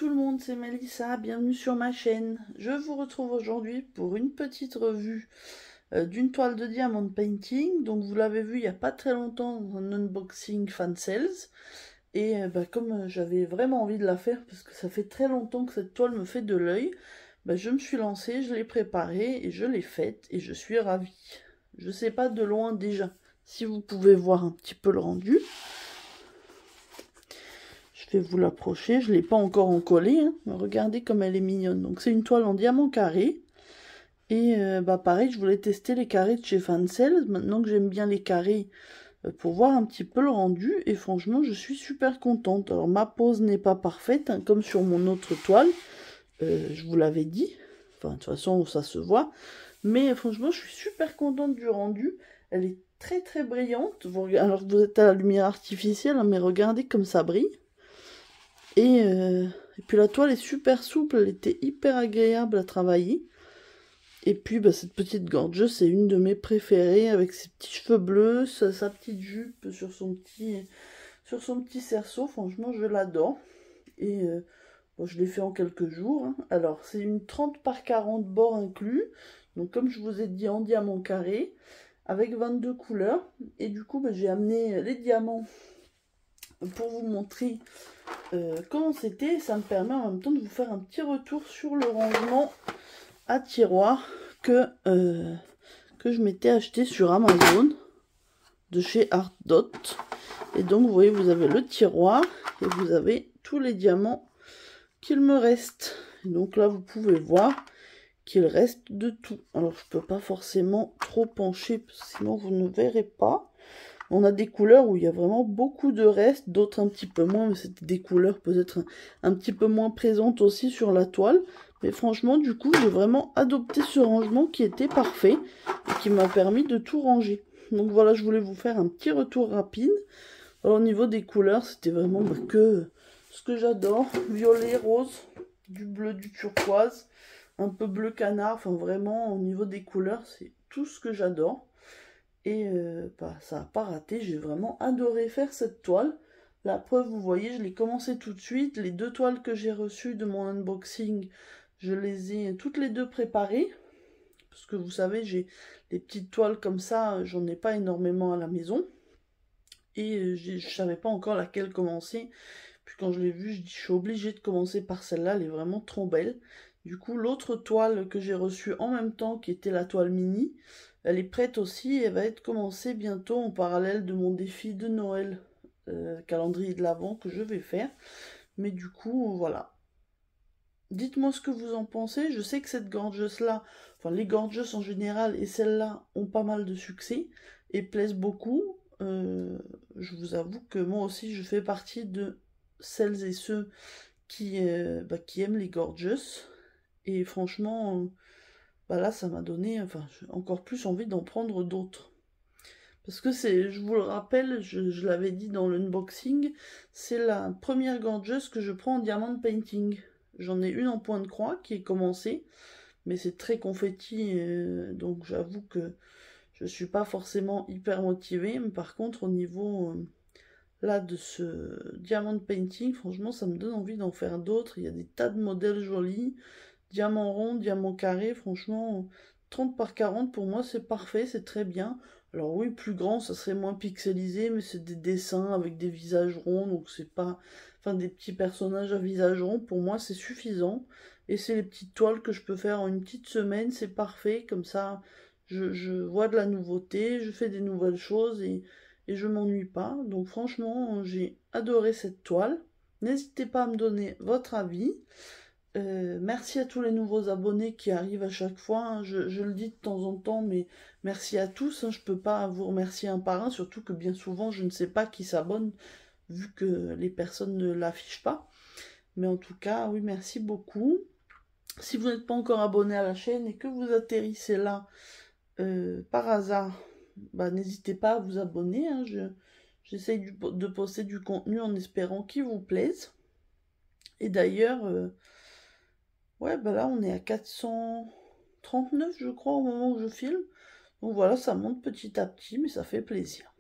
tout le monde, c'est Mélissa, bienvenue sur ma chaîne. Je vous retrouve aujourd'hui pour une petite revue d'une toile de diamant painting. Donc vous l'avez vu il n'y a pas très longtemps dans un unboxing fan sales. Et comme j'avais vraiment envie de la faire, parce que ça fait très longtemps que cette toile me fait de l'œil, je me suis lancée, je l'ai préparée et je l'ai faite et je suis ravie. Je sais pas de loin déjà si vous pouvez voir un petit peu le rendu. Je vais vous l'approcher, je ne l'ai pas encore encollée, hein. Regardez comme elle est mignonne. Donc c'est une toile en diamant carré. Et pareil, je voulais tester les carrés de chez Fancel. Maintenant que j'aime bien les carrés, pour voir un petit peu le rendu. Et franchement, je suis super contente. Alors ma pose n'est pas parfaite, hein, comme sur mon autre toile. Je vous l'avais dit. Enfin, de toute façon, ça se voit. Mais franchement, je suis super contente du rendu. Elle est très très brillante. Alors que vous êtes à la lumière artificielle, hein, mais regardez comme ça brille. Et puis la toile est super souple, elle était hyper agréable à travailler. Et puis cette petite gorgeuse, c'est une de mes préférées, avec ses petits cheveux bleus, sa petite jupe sur son petit cerceau. Franchement, je l'adore. Et je l'ai fait en quelques jours, hein. Alors, c'est une 30 par 40 bords inclus. Donc, comme je vous ai dit, en diamant carré, avec 22 couleurs. Et du coup, j'ai amené les diamants pour vous montrer comment c'était. Ça me permet en même temps de vous faire un petit retour sur le rangement à tiroir que je m'étais acheté sur Amazon de chez Art Dot. Et donc vous voyez, vous avez le tiroir et vous avez tous les diamants qu'il me reste. Et donc là vous pouvez voir qu'il reste de tout. Alors je peux pas forcément trop pencher, sinon vous ne verrez pas. On a des couleurs où il y a vraiment beaucoup de restes, d'autres un petit peu moins, mais c'est des couleurs peut-être un petit peu moins présentes aussi sur la toile. Mais franchement, du coup, j'ai vraiment adopté ce rangement qui était parfait et qui m'a permis de tout ranger. Donc voilà, je voulais vous faire un petit retour rapide. Alors au niveau des couleurs, c'était vraiment que ce que j'adore. Violet, rose, du bleu, du turquoise, un peu bleu canard. Enfin vraiment, au niveau des couleurs, c'est tout ce que j'adore. Et ça n'a pas raté, j'ai vraiment adoré faire cette toile. La preuve, vous voyez, je l'ai commencé tout de suite. Les deux toiles que j'ai reçues de mon unboxing, je les ai toutes les deux préparées. Parce que vous savez, j'ai les petites toiles comme ça, j'en ai pas énormément à la maison. Et je ne savais pas encore laquelle commencer. Puis quand je l'ai vue, je suis obligée de commencer par celle-là, elle est vraiment trop belle. Du coup, l'autre toile que j'ai reçue en même temps, qui était la toile mini, elle est prête aussi, elle va être commencée bientôt en parallèle de mon défi de Noël, calendrier de l'Avent que je vais faire. Mais du coup, voilà. Dites-moi ce que vous en pensez. Je sais que cette gorgeuse-là, enfin les gorgeous en général et celle-là ont pas mal de succès et plaisent beaucoup. Je vous avoue que moi aussi je fais partie de celles et ceux qui aiment les gorgeous. Et franchement, là ça m'a donné encore plus envie d'en prendre d'autres. Parce que c'est, je vous le rappelle, je l'avais dit dans l'unboxing, c'est la première gorgeous que je prends en diamant painting. J'en ai une en point de croix qui est commencée, mais c'est très confetti, donc j'avoue que je suis pas forcément hyper motivée. Mais par contre, au niveau là de ce diamant painting, franchement, ça me donne envie d'en faire d'autres. Il y a des tas de modèles jolis, diamant rond, diamant carré, franchement, 30 par 40 pour moi c'est parfait, c'est très bien. Alors oui, plus grand, ça serait moins pixelisé, mais c'est des dessins avec des visages ronds, donc c'est pas... Enfin, des petits personnages à visage rond, pour moi c'est suffisant. Et c'est les petites toiles que je peux faire en une petite semaine, c'est parfait, comme ça je vois de la nouveauté, je fais des nouvelles choses et je m'ennuie pas. Donc franchement, j'ai adoré cette toile. N'hésitez pas à me donner votre avis. Merci à tous les nouveaux abonnés qui arrivent à chaque fois, hein. Je le dis de temps en temps, mais merci à tous, hein. Je ne peux pas vous remercier un par un, surtout que bien souvent je ne sais pas qui s'abonne, vu que les personnes ne l'affichent pas. Mais en tout cas, oui, merci beaucoup. Si vous n'êtes pas encore abonné à la chaîne et que vous atterrissez là par hasard, n'hésitez pas à vous abonner, hein. J'essaye de poster du contenu en espérant qu'il vous plaise. Et d'ailleurs... ouais, là, on est à 439, je crois, au moment où je filme. Donc voilà, ça monte petit à petit, mais ça fait plaisir.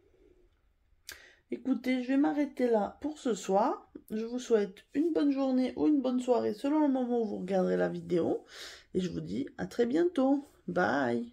Écoutez, je vais m'arrêter là pour ce soir. Je vous souhaite une bonne journée ou une bonne soirée selon le moment où vous regarderez la vidéo. Et je vous dis à très bientôt. Bye!